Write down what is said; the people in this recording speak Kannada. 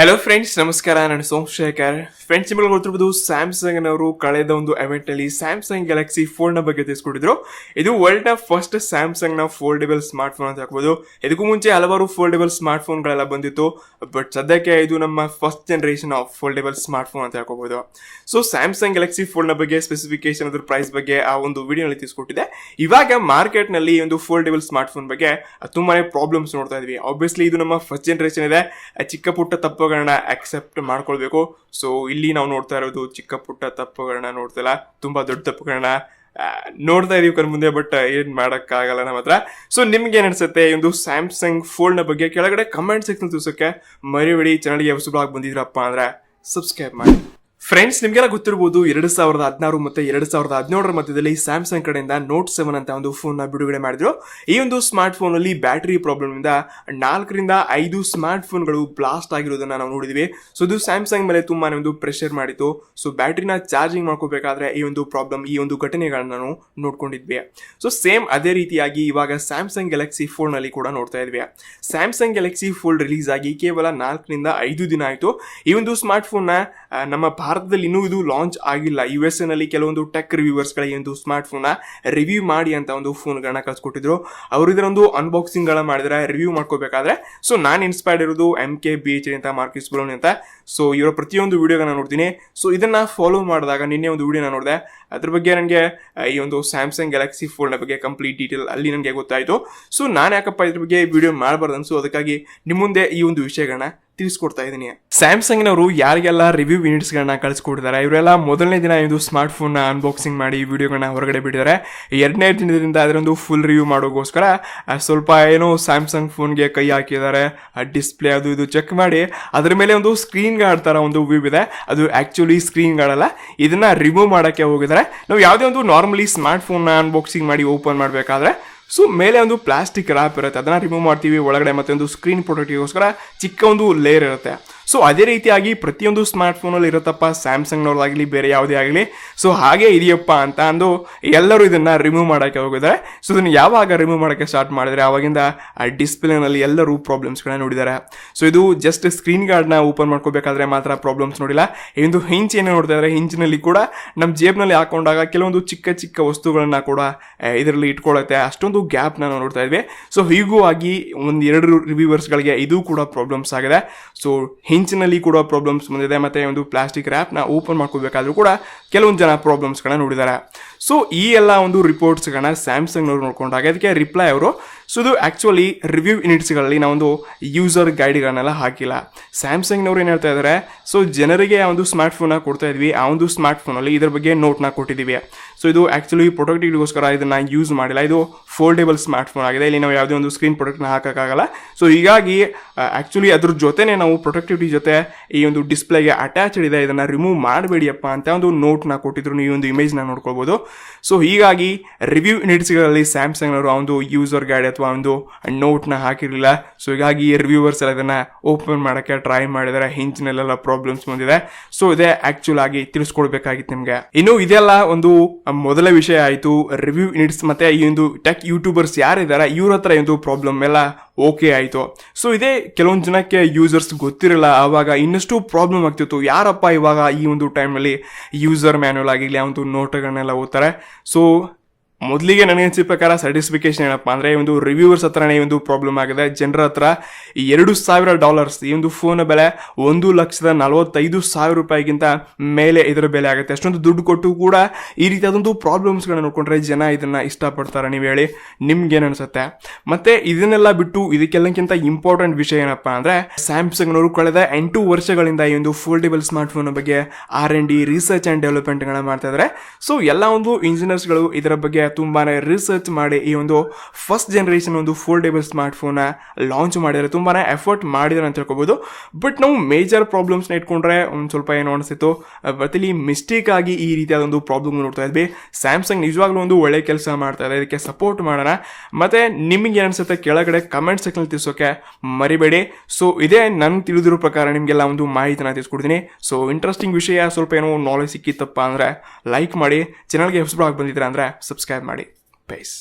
ಹಲೋ ಫ್ರೆಂಡ್ಸ್, ನಮಸ್ಕಾರ. ನಾನು ಸೋಮಶೇಖರ್. ಫ್ರೆಂಡ್ಸ್, ನಿಮಗೆ ಗೊತ್ತಿರಬಹುದು ಸ್ಯಾಮ್ಸಂಗ್ ಅವರು ಕಳೆದ ಒಂದು event ಅಲ್ಲಿ ಸ್ಯಾಮ್ಸಂಗ್ ಗ್ಯಾಲಕ್ಸಿ ಫೋನ್ ನ ಬಗ್ಗೆ ತಿಳಿಸ್ಕೊಟ್ಟಿದ್ರು. ಇದು ವರ್ಲ್ಡ್ ನ ಫಸ್ಟ್ ಸ್ಯಾಮ್ಸಂಗ್ ನ ಫೋಲ್ಡೇಬಲ್ ಸ್ಮಾರ್ಟ್ ಫೋನ್ ಅಂತ ಹೇಳ್ಬೋದು. ಇದಕ್ಕೂ ಮುಂಚೆ ಹಲವಾರು ಫೋಲ್ಡೇಬಲ್ ಸ್ಮಾರ್ಟ್ ಫೋನ್ ಗಳೆಲ್ಲ ಬಂದಿತ್ತು, ಬಟ್ ಸದ್ಯಕ್ಕೆ ಇದು ನಮ್ಮ first generation of foldable smart phone ಅಂತ ಹೇಳ್ಕೋಬಹುದು. ಸೊ ಸ್ಯಾಮ್ಸಂಗ್ ಗ್ಯಾಲಕ್ಸಿ ಫೋನ್ ನ ಬಗ್ಗೆ ಸ್ಪೆಸಿಫಿಕೇಶನ್, ಅದ್ರ ಪ್ರೈಸ್ ಬಗ್ಗೆ ಆ ಒಂದು ವಿಡಿಯೋನಲ್ಲಿ ತಿಳಿಸ್ಕೊಟ್ಟಿದೆ. ಇವಾಗ ಮಾರ್ಕೆಟ್ ನಲ್ಲಿ ಈ ಒಂದು ಫೋಲ್ಡೇಬಲ್ ಸ್ಮಾರ್ಟ್ ಫೋನ್ ಬಗ್ಗೆ ತುಂಬಾನೇ ಪ್ರಾಬ್ಲಮ್ಸ್ ನೋಡ್ತಾ ಇದ್ವಿ. ಆಬ್ವಿಯಸ್ಲಿ ಇದು ನಮ್ಮ ಫಸ್ಟ್ ಜನರೇಷನ್ ಇದೆ, ಚಿಕ್ಕ ಪುಟ್ಟ ತಪ್ಪುಗಳನ್ನ ಅಕ್ಸೆಪ್ಟ್ ಮಾಡ್ಕೊಳ್ಬೇಕು. ಸೊ ಇಲ್ಲಿ ನಾವು ನೋಡ್ತಾ ಇರೋದು ಚಿಕ್ಕ ಪುಟ್ಟ ತಪ್ಪುಗಳನ್ನ ನೋಡ್ತಿಲ್ಲ, ತುಂಬಾ ದೊಡ್ಡ ತಪ್ಪುಗಳನ್ನ ನೋಡ್ತಾ ಇದೀವಿ ಕಣ್ ಮುಂದೆ, ಬಟ್ ಏನ್ ಮಾಡಕ್ ಆಗಲ್ಲ ನಮ್ಮ ಹತ್ರ. ಸೊ ನಿಮ್ಗೆ ಏನ್ ಅನ್ಸುತ್ತೆ ಈ ಒಂದು ಸ್ಯಾಮ್ಸಂಗ್ ಫೋಲ್ಡ್ ನ ಬಗ್ಗೆ ಕೆಳಗಡೆ ಕಮೆಂಟ್ ಸೆಕ್ಷನ್ ತಿಳಿಸೋಕೆ ಮರಿಬೇಡಿ. ಚಾನಲ್ಗೆ ಹೊಸಬಾಗಿ ಬಂದಿದ್ರಪ್ಪ ಅಂದ್ರೆ ಸಬ್ಸ್ಕ್ರೈಬ್ ಮಾಡಿ. ಫ್ರೆಂಡ್ಸ್, ನಿಮ್ಗೆಲ್ಲ ಗೊತ್ತಿರಬಹುದು 2016 ಮತ್ತೆ 2017 ಮಧ್ಯದಲ್ಲಿ ಸ್ಯಾಮ್ಸಂಗ್ ಕಡೆಯಿಂದ ನೋಟ್ 7 ಅಂತ ಒಂದು ಫೋನ್ ನ ಬಿಡುಗಡೆ ಮಾಡಿದ್ರು. ಈ ಒಂದು ಸ್ಮಾರ್ಟ್ ಫೋನ್ ಅಲ್ಲಿ ಬ್ಯಾಟರಿ ಪ್ರಾಬ್ಲಮ್ ಇಂದ 4 ರಿಂದ 5 ಸ್ಮಾರ್ಟ್ ಫೋನ್ ಗಳು ಬ್ಲಾಸ್ಟ್ ಆಗಿರೋದನ್ನ ನಾವು ನೋಡಿದ್ವಿ. ಸೊ ಇದು ಸ್ಯಾಮ್ಸಂಗ್ ಮೇಲೆ ತುಂಬಾನೇ ಒಂದು ಪ್ರೆಷರ್ ಮಾಡಿತ್ತು. ಸೊ ಬ್ಯಾಟರಿನ ಚಾರ್ಜಿಂಗ್ ಮಾಡ್ಕೋಬೇಕಾದ್ರೆ ಈ ಒಂದು ಪ್ರಾಬ್ಲಮ್, ಈ ಒಂದು ಘಟನೆಗಳನ್ನ ನಾವು ನೋಡ್ಕೊಂಡಿದ್ವಿ. ಸೊ ಸೇಮ್ ಅದೇ ರೀತಿಯಾಗಿ ಇವಾಗ ಸ್ಯಾಮ್ಸಂಗ್ ಗ್ಯಾಲಕ್ಸಿ ಫೋನ್ ನಲ್ಲಿ ಕೂಡ ನೋಡ್ತಾ ಇದ್ವಿ. ಸ್ಯಾಮ್ಸಂಗ್ ಗ್ಯಾಲಕ್ಸಿ ಫೋಲ್ಡ್ ರಿಲೀಸ್ ಆಗಿ ಕೇವಲ 4 ರಿಂದ 5 ದಿನ ಆಯ್ತು. ಈ ಒಂದು ಸ್ಮಾರ್ಟ್ ಫೋನ್ ನ ನಮ್ಮ ಭಾರತದಲ್ಲಿ ಇನ್ನೂ ಇದು ಲಾಂಚ್ ಆಗಿಲ್ಲ. US ನಲ್ಲಿ ಕೆಲವೊಂದು ಟೆಕ್ ರಿವ್ಯೂವರ್ಸ್ ಗಳ ಈ ಒಂದು ಸ್ಮಾರ್ಟ್ ಫೋನ್ ನ ರಿವ್ಯೂ ಮಾಡಿ ಅಂತ ಒಂದು ಫೋನ್ ಗಳನ್ನ ಕಳ್ಸಿಕೊಟ್ಟಿದ್ರು. ಅವರು ಇದರ ಒಂದು ಅನ್ಬಾಕ್ಸಿಂಗ್ ಗಳ ಮಾಡಿದ್ರೆ ರಿವ್ಯೂ ಮಾಡ್ಕೋಬೇಕಾದ್ರೆ ಸೊ ನಾನು ಇನ್ಸ್ಪೈರ್ಡ್ ಇರೋದು MKBHD ಅಂತ, ಮಾರ್ಕಿಸ್ ಬ್ರೌನ್ ಅಂತ. ಸೊ ಇವರ ಪ್ರತಿಯೊಂದು ವಿಡಿಯೋಗಳನ್ನ ನೋಡ್ತೀನಿ. ಸೊ ಇದನ್ನ ಫಾಲೋ ಮಾಡಿದಾಗ ನಿನ್ನೆ ಒಂದು ವಿಡಿಯೋನ ನೋಡಿದೆ, ಅದ್ರ ಬಗ್ಗೆ ನನಗೆ ಈ ಒಂದು ಸ್ಯಾಮ್ಸಂಗ್ ಗ್ಯಾಲಕ್ಸಿ ಫೋನ್ ನ ಬಗ್ಗೆ ಕಂಪ್ಲೀಟ್ ಡೀಟೇಲ್ ಅಲ್ಲಿ ನನಗೆ ಗೊತ್ತಾಯ್ತು. ಸೊ ನಾನು ಯಾಕಪ್ಪ ಇದ್ರ ಬಗ್ಗೆ ವಿಡಿಯೋ ಮಾಡಬಾರ್ದು ಅನ್ಸು, ಅದಕ್ಕಾಗಿ ನಿಮ್ಮ ಮುಂದೆ ಈ ಒಂದು ವಿಷಯಗಳನ್ನ ತಿಳಿಸ್ಕೊಡ್ತಾ ಇದ್ದೀನಿ. ಸ್ಯಾಮ್ಸಂಗ್ ನವರು ಯಾರಿಗೆಲ್ಲ ರಿವ್ಯೂ ಯೂನಿಟ್ಸ್ ಗಳನ್ನ ಕಳಿಸ್ಕೊಟ್ಟಿದ್ದಾರೆ, ಇವರೆಲ್ಲ ಮೊದಲನೇ ದಿನ ಇದು ಸ್ಮಾರ್ಟ್ ಫೋನ್ ನ ಅನ್ಬಾಕ್ಸಿಂಗ್ ಮಾಡಿ ವಿಡಿಯೋಗಳನ್ನ ಹೊರಗಡೆ ಬಿಟ್ಟಿದ್ದಾರೆ. 2ನೇ ದಿನದಿಂದ ಅದರೊಂದು ಫುಲ್ ರಿವ್ಯೂ ಮಾಡೋಗೋಸ್ಕರ ಸ್ವಲ್ಪ ಏನೋ ಸ್ಯಾಮ್ಸಂಗ್ ಫೋನ್ಗೆ ಕೈ ಹಾಕಿದ್ದಾರೆ. ಡಿಸ್ಪ್ಲೇ ಅದು ಇದು ಚೆಕ್ ಮಾಡಿ ಅದ್ರ ಮೇಲೆ ಒಂದು ಸ್ಕ್ರೀನ್ ಗಾರ್ಡ್ ತರ ಒಂದು ವ್ಯೂ ಇದೆ, ಅದು ಆಕ್ಚುಲಿ ಸ್ಕ್ರೀನ್ ಗಾರ್ಡ್ ಅಲ್ಲ, ಇದನ್ನ ರಿಮೂವ್ ಮಾಡಕ್ಕೆ ಹೋಗಿದ್ದಾರೆ. ನಾವು ಯಾವುದೇ ಒಂದು ನಾರ್ಮಲಿ ಸ್ಮಾರ್ಟ್ ಫೋನ್ ನ ಅನ್ಬಾಕ್ಸಿಂಗ್ ಮಾಡಿ ಓಪನ್ ಮಾಡಬೇಕಾದ್ರೆ ಸೊ ಮೇಲೆ ಒಂದು ಪ್ಲಾಸ್ಟಿಕ್ ರ್ಯಾಪ್ ಇರುತ್ತೆ, ಅದನ್ನ ರಿಮೂವ್ ಮಾಡ್ತೀವಿ. ಒಳಗಡೆ ಮತ್ತೆ ಒಂದು ಸ್ಕ್ರೀನ್ ಪ್ರೊಟೆಕ್ಟಿಗೋಸ್ಕರ ಚಿಕ್ಕ ಒಂದು ಲೇಯರ್ ಇರುತ್ತೆ. ಸೊ ಅದೇ ರೀತಿಯಾಗಿ ಪ್ರತಿಯೊಂದು ಸ್ಮಾರ್ಟ್ ಫೋನಲ್ಲಿ ಇರುತ್ತಪ್ಪ, ಸ್ಯಾಮ್ಸಂಗ್ನವ್ರಾಗಲಿ ಬೇರೆ ಯಾವುದೇ ಆಗಲಿ. ಸೊ ಹಾಗೆ ಇದೆಯಪ್ಪ ಅಂತ ಅಂದು ಎಲ್ಲರೂ ಇದನ್ನ ರಿಮೂವ್ ಮಾಡೋಕ್ಕೆ ಹೋಗಿದ್ದಾರೆ. ಸೊ ಇದನ್ನು ಯಾವಾಗ ರಿಮೂವ್ ಮಾಡೋಕ್ಕೆ ಸ್ಟಾರ್ಟ್ ಮಾಡಿದ್ರೆ ಅವಾಗಿಂದ ಆ ಡಿಸ್ಪ್ಲೇನಲ್ಲಿ ಎಲ್ಲರೂ ಪ್ರಾಬ್ಲಮ್ಸ್ಗಳನ್ನ ನೋಡಿದ್ದಾರೆ. ಸೊ ಇದು ಜಸ್ಟ್ ಸ್ಕ್ರೀನ್ ಗಾರ್ಡ್ನ ಓಪನ್ ಮಾಡ್ಕೋಬೇಕಾದ್ರೆ ಮಾತ್ರ ಪ್ರಾಬ್ಲಮ್ಸ್ ನೋಡಿಲ್ಲ. ಈ ಒಂದು ಹಿಂಚ್ ಏನು ನೋಡ್ತಾ ಇದ್ದಾರೆ, ಹಿಂಚಿನಲ್ಲಿ ಕೂಡ ನಮ್ಮ ಜೇಬ್ನಲ್ಲಿ ಹಾಕೊಂಡಾಗ ಕೆಲವೊಂದು ಚಿಕ್ಕ ಚಿಕ್ಕ ವಸ್ತುಗಳನ್ನ ಕೂಡ ಇದರಲ್ಲಿ ಇಟ್ಕೊಳ್ಳುತ್ತೆ, ಅಷ್ಟೊಂದು ಗ್ಯಾಪ್ನ ನಾವು ನೋಡ್ತಾ ಇದ್ವಿ. ಸೊ ಹೀಗೂ ಆಗಿ 1-2 ರಿವ್ಯೂವರ್ಸ್ಗಳಿಗೆ ಇದು ಕೂಡ ಪ್ರಾಬ್ಲಮ್ಸ್ ಆಗಿದೆ. ಸೊ ಹಿಂಚಿನಲ್ಲಿ ಕೂಡ ಪ್ರಾಬ್ಲಮ್ಸ್ ಬಂದಿದೆ, ಮತ್ತೆ ಒಂದು ಪ್ಲಾಸ್ಟಿಕ್ ರ್ಯಾಪ್ ನ ಓಪನ್ ಮಾಡ್ಕೋಬೇಕಾದ್ರೂ ಕೂಡ ಕೆಲವೊಂದು ಜನ ಪ್ರಾಬ್ಲಮ್ಸ್ ಗಳನ್ನ ನೋಡಿದ್ದಾರೆ. ಸೊ ಈ ಎಲ್ಲ ಒಂದು ರಿಪೋರ್ಟ್ಸ್ ಗಳನ್ನ ಸ್ಯಾಮ್ಸಂಗ್ ನವರು ನೋಡ್ಕೊಂಡಾಗ ಅದಕ್ಕೆ ರಿಪ್ಲೈ ಅವರು, ಸೊ ಇದು ಆಕ್ಚುಲಿ ರಿವ್ಯೂ ಯೂನಿಟ್ಸ್ ಗಳಲ್ಲಿ ನಾವೊಂದು ಯೂಸರ್ ಗೈಡ್ಗಳನ್ನೆಲ್ಲ ಹಾಕಿಲ್ಲ. ಸ್ಯಾಮ್ಸಂಗ್ ನವರು ಏನ್ ಹೇಳ್ತಾ ಇದ್ದಾರೆ, ಸೊ ಜನರಿಗೆ ಆ ಒಂದು ಸ್ಮಾರ್ಟ್ ಫೋನ್ ಕೊಡ್ತಾ ಇದ್ವಿ, ಆ ಒಂದು ಸ್ಮಾರ್ಟ್ ಫೋನ್ ಅಲ್ಲಿ ಇದ್ರ ಬಗ್ಗೆ ನೋಟ್ ನ ಕೊಟ್ಟಿದೀವಿ. ಸೊ ಇದು ಆಕ್ಚುಲಿ ಪ್ರೊಟೆಕ್ಟಿವ್ಗೋಸ್ಕರ ಇದನ್ನ ಯೂಸ್ ಮಾಡಿಲ್ಲ, ಇದು ಫೋಲ್ಡೇಬಲ್ ಸ್ಮಾರ್ಟ್ ಫೋನ್ ಆಗಿದೆ. ಇಲ್ಲಿ ನಾವು ಯಾವುದೇ ಒಂದು ಸ್ಕ್ರೀನ್ ಪ್ರೊಟೆಕ್ಟ್ ನ ಹಾಕಕ್ಕಾಗಲ್ಲ. ಸೊ ಹೀಗಾಗಿ ಆಕ್ಚುಲಿ ಅದ್ರ ಜೊತೆನೆ ನಾವು ಪ್ರೊಟೆಕ್ಟಿವಿಟಿ ಜೊತೆ ಈ ಒಂದು ಡಿಸ್ಪ್ಲೇಗೆ ಅಟ್ಯಾಚ್ಡ್ ಇದೆ, ಇದನ್ನ ರಿಮೂವ್ ಮಾಡಬೇಡಿಯಪ್ಪ ಅಂತ ಒಂದು ನೋಟ್ ನ ಕೊಟ್ಟಿದ್ರು. ನೀವು ಒಂದು ಇಮೇಜ್ ನ ನೋಡ್ಕೊಳ್ಬಹುದು. ಸೊ ಹೀಗಾಗಿ ರಿವ್ಯೂ ಯೂನಿಟ್ಸ್ ಗಳಲ್ಲಿ ಸ್ಯಾಮ್ಸಂಗ್ ಅವರು ಆ ಒಂದು ಯೂಸರ್ ಗೈಡ್ ಅಥವಾ ಒಂದು ನೋಟ್ ನ ಹಾಕಿರಲಿಲ್ಲ. ಸೊ ಹೀಗಾಗಿ ರಿವ್ಯೂವರ್ಸ್ ಎಲ್ಲ ಇದನ್ನ ಓಪನ್ ಮಾಡಕ್ಕೆ ಟ್ರೈ ಮಾಡಿದರೆ ಹಿಂಚಿನಲ್ಲೆಲ್ಲ ಪ್ರಾಬ್ಲಮ್ಸ್ ಬಂದಿದೆ. ಸೊ ಇದೇ ಆಕ್ಚುಲ್ ಆಗಿ ತಿಳಿಸ್ಕೊಡ್ಬೇಕಾಗಿತ್ತು ನಿಮ್ಗೆ. ಇನ್ನು ಇದೆಲ್ಲ ಒಂದು ಮೊದಲ ವಿಷಯ ಆಯ್ತು. ರಿವ್ಯೂ ಯೂನಿಟ್ಸ್ ಮತ್ತೆ ಈ ಒಂದು ಟೆಕ್ ಯೂಟ್ಯೂಬರ್ಸ್ ಯಾರಿದ್ದಾರೆ ಇವ್ರ ಹತ್ರ ಒಂದು ಪ್ರಾಬ್ಲಮ್ ಎಲ್ಲ ಓಕೆ ಆಯ್ತು. ಸೊ ಇದೇ ಕೆಲವೊಂದು ಜನಕ್ಕೆ ಯೂಸರ್ಸ್ ಗೊತ್ತಿರಲ್ಲ, ಆವಾಗ ಇನ್ನಷ್ಟು ಪ್ರಾಬ್ಲಮ್ ಆಗ್ತಿತ್ತು. ಯಾರಪ್ಪ ಇವಾಗ ಈ ಒಂದು ಟೈಮ್ನಲ್ಲಿ ಯೂಸರ್ ಮ್ಯಾನ್ಯಲ್ ಆಗಿರ್ಲಿ ಆ ಒಂದು ನೋಟ್ಗಳನ್ನೆಲ್ಲ ಓದ್ತಾರೆ. ಸೊ ಮೊದಲಿಗೆ ನನಗೆ ಅನಿಸಿದ ಪ್ರಕಾರ ಸ್ಯಾಟಿಸ್ಫಿಕೇಶನ್ ಏನಪ್ಪ ಅಂದರೆ, ಈ ಒಂದು ರಿವ್ಯೂವರ್ಸ್ ಹತ್ರನೇ ಈ ಒಂದು ಪ್ರಾಬ್ಲಮ್ ಆಗಿದೆ. ಜನರ ಹತ್ರ $2,000 ಈ ಒಂದು ಫೋನ್ ಬೆಲೆ $1,45,000 ಮೇಲೆ ಇದರ ಬೆಲೆ ಆಗುತ್ತೆ. ಅಷ್ಟೊಂದು ದುಡ್ಡು ಕೊಟ್ಟು ಕೂಡ ಈ ರೀತಿಯಾದಂಥ ಪ್ರಾಬ್ಲಮ್ಸ್ಗಳನ್ನ ನೋಡ್ಕೊಂಡ್ರೆ ಜನ ಇದನ್ನ ಇಷ್ಟಪಡ್ತಾರೆ. ನೀವು ಹೇಳಿ, ನಿಮ್ಗೇನು ಅನಿಸುತ್ತೆ? ಮತ್ತೆ ಇದನ್ನೆಲ್ಲ ಬಿಟ್ಟು ಇದಕ್ಕೆಲ್ಲಕ್ಕಿಂತ ಇಂಪಾರ್ಟೆಂಟ್ ವಿಷಯ ಏನಪ್ಪಾ ಅಂದರೆ, ಸ್ಯಾಮ್ಸಂಗ್ನವರು ಕಳೆದ 8 ವರ್ಷಗಳಿಂದ ಈ ಒಂದು ಫೋಲ್ಡೇಬಲ್ ಸ್ಮಾರ್ಟ್ ಫೋನ್ ಬಗ್ಗೆ R&D ರಿಸರ್ಚ್ ಆ್ಯಂಡ್ ಡೆವಲಪ್ಮೆಂಟ್ಗಳನ್ನ ಮಾಡ್ತಾ ಇದ್ದಾರೆ. ಸೊ ಎಲ್ಲ ಒಂದು ಇಂಜಿನಿಯರ್ಸ್ಗಳು ಇದರ ಬಗ್ಗೆ ತುಂಬಾನೇ ರಿಸರ್ಚ್ ಮಾಡಿ ಈ ಒಂದು ಫಸ್ಟ್ ಜನರೇಷನ್ ಒಂದು ಫೋಲ್ಡೇಬಲ್ ಸ್ಮಾರ್ಟ್ ಫೋನ್ ಲಾಂಚ್ ಮಾಡಿದರೆ ತುಂಬಾನೇ ಎಫರ್ಟ್ ಮಾಡಿದ್ದಾರೆ ಅಂತ ಹೇಳ್ಕೋಬಹುದು. ಬಟ್ ನಾವು ಮೇಜರ್ ಪ್ರಾಬ್ಲಮ್ಸ್ ನ ಇಟ್ಕೊಂಡ್ರೆ ಒಂದು ಸ್ವಲ್ಪ ಏನೋ ಅನಿಸ್ತಿತ್ತು. ಬಟ್ ಇಲ್ಲಿ ಮಿಸ್ಟೇಕ್ ಆಗಿ ಈ ರೀತಿಯಾದ ಒಂದು ಪ್ರಾಬ್ಲಮ್ ನೋಡ್ತಾ ಇದ್ವಿ. ಸ್ಯಾಮ್ಸಂಗ್ ನಿಜವಾಗ್ಲೂ ಒಂದು ಒಳ್ಳೆ ಕೆಲಸ ಮಾಡ್ತಾ ಇದೆ, ಇದಕ್ಕೆ ಸಪೋರ್ಟ್ ಮಾಡೋಣ. ಮತ್ತೆ ನಿಮಗೆ ಅನ್ಸುತ್ತೆ ಕೆಳಗಡೆ ಕಮೆಂಟ್ ಸೆಕ್ಷನ್ ತಿಳಿಸೋಕೆ ಮರಿಬೇಡಿ. ಸೊ ಇದೇ ನನ್ಗೆ ತಿಳಿದಿರೋ ಪ್ರಕಾರ ನಿಮಗೆಲ್ಲ ಒಂದು ಮಾಹಿತಿನ ತಿಳಿಸ್ಕೊಡ್ತೀನಿ. ಸೊ ಇಂಟ್ರೆಸ್ಟಿಂಗ್ ವಿಷಯ, ಸ್ವಲ್ಪ ಏನೋ ನಾಲೆಜ್ ಸಿಕ್ಕಿತ್ತಪ್ಪ ಅಂದ್ರೆ ಲೈಕ್ ಮಾಡಿ, ಚಾನಲ್ಗೆ ಹೊಸಬರಾಗಿ ಬಂದಿದ್ರೆ ಅಂದ್ರೆ ಸಬ್ಸ್ಕ್ರೈಬ್ ಮಾಡಿ. ಪೀಸ್.